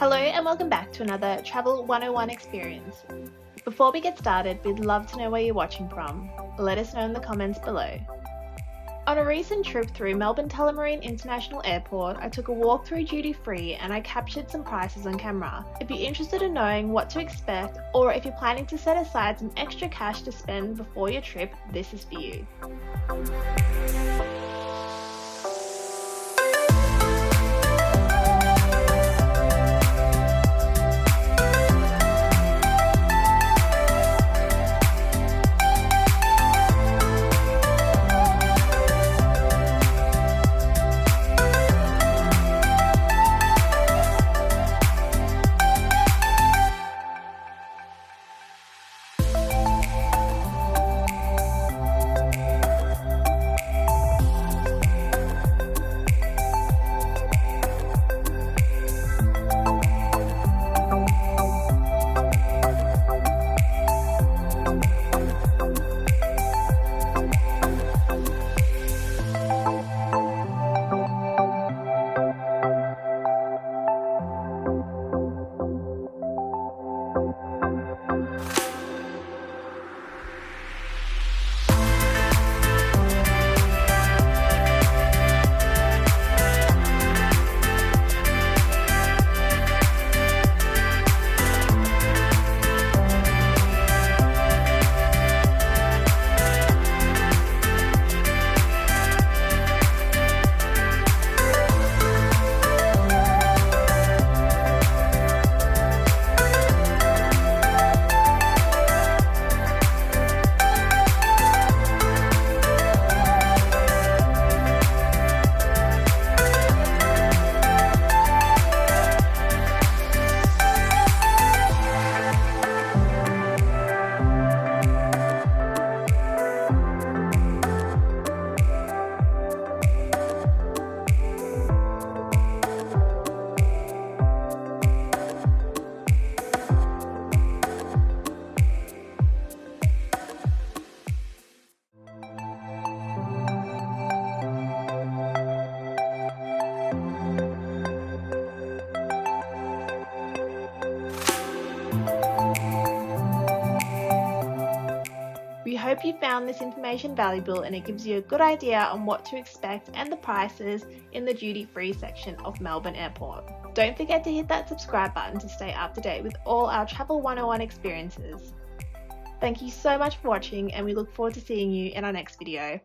Hello and welcome back to another Travel 101 experience. Before we get started, we'd love to know where you're watching from. Let us know in the comments below. On a recent trip through Melbourne Tullamarine International Airport, I took a walk through duty free and I captured some prices on camera. If you're interested in knowing what to expect, or if you're planning to set aside some extra cash to spend before your trip, this is for you. We hope you found this information valuable and it gives you a good idea on what to expect and the prices in the duty-free section of Melbourne Airport. Don't forget to hit that subscribe button to stay up to date with all our Travel 101 experiences. Thank you so much for watching and we look forward to seeing you in our next video.